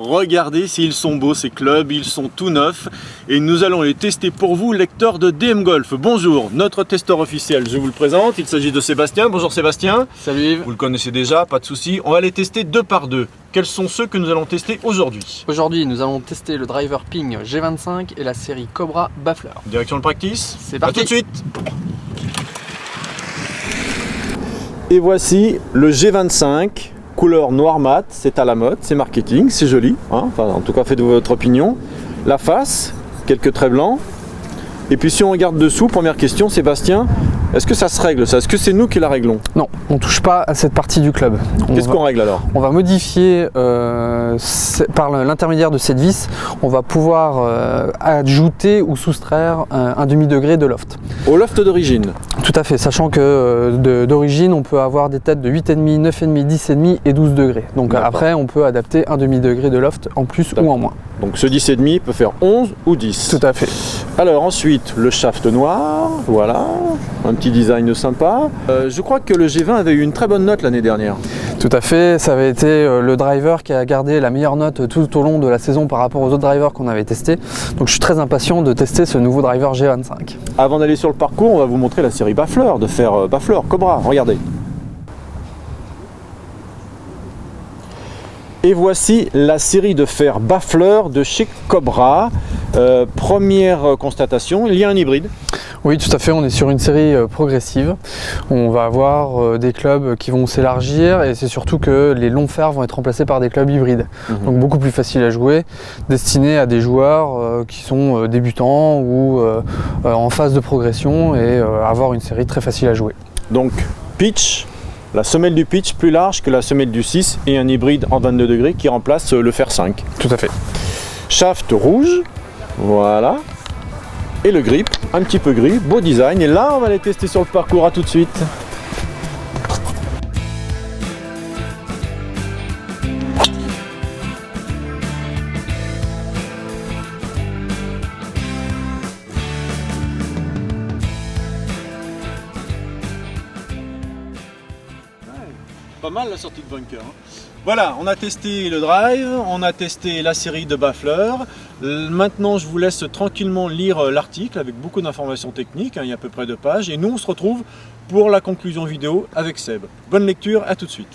Regardez s'ils sont beaux ces clubs, ils sont tout neufs et nous allons les tester pour vous, lecteurs de DM Golf. Bonjour, notre testeur officiel, je vous le présente, il s'agit de Sébastien. Bonjour Sébastien. Salut Yves. Vous le connaissez déjà, pas de souci. On va les tester deux par deux. Quels sont ceux que nous allons tester aujourd'hui? Aujourd'hui, nous allons tester le driver Ping G25 et la série Cobra Baffler. Direction le practice. C'est parti. À tout de suite. Et voici le G25. Couleur noir mat, c'est à la mode, c'est marketing, c'est joli, hein, enfin, en tout cas faites-vous votre opinion. La face, quelques traits blancs. Et puis si on regarde dessous, première question, Sébastien, est-ce que ça se règle ça? Est-ce que c'est nous qui la réglons? Non, on ne touche pas à cette partie du club. Qu'est-ce qu'on règle alors? On va modifier par l'intermédiaire de cette vis, on va pouvoir ajouter ou soustraire un demi-degré de loft. Au loft d'origine? Tout à fait, sachant que d'origine on peut avoir des têtes de 8,5, 9,5, 10,5 et 12 degrés. Donc après on peut adapter un demi-degré de loft en plus ou en moins. Donc ce 10,5 peut faire 11 ou 10. Tout à fait. Alors ensuite le shaft noir, voilà, un petit design sympa. Je crois que le G20 avait eu une très bonne note l'année dernière. Tout à fait, ça avait été le driver qui a gardé la meilleure note tout au long de la saison par rapport aux autres drivers qu'on avait testés. Donc je suis très impatient de tester ce nouveau driver G25. Avant d'aller sur le parcours, on va vous montrer la série Baffler, de faire Baffler, Cobra, regardez. Et voici la série de fer Baffler de chez Cobra. Première constatation, il y a un hybride. Oui, tout à fait, on est sur une série progressive. On va avoir des clubs qui vont s'élargir et c'est surtout que les longs fers vont être remplacés par des clubs hybrides. Donc beaucoup plus facile à jouer, destinés à des joueurs qui sont débutants ou en phase de progression et avoir une série très facile à jouer. Donc pitch. La semelle du pitch plus large que la semelle du 6 et un hybride en 22 degrés qui remplace le fer 5. Tout à fait. Shaft rouge, voilà. Et le grip, un petit peu gris, beau design. Et là, on va les tester sur le parcours, à tout de suite. Pas mal la sortie de bunker. Voilà, on a testé le drive, on a testé la série de Baffler. Maintenant, je vous laisse tranquillement lire l'article avec beaucoup d'informations techniques, il y a à peu près 2 pages. Et nous, on se retrouve pour la conclusion vidéo avec Seb. Bonne lecture, à tout de suite.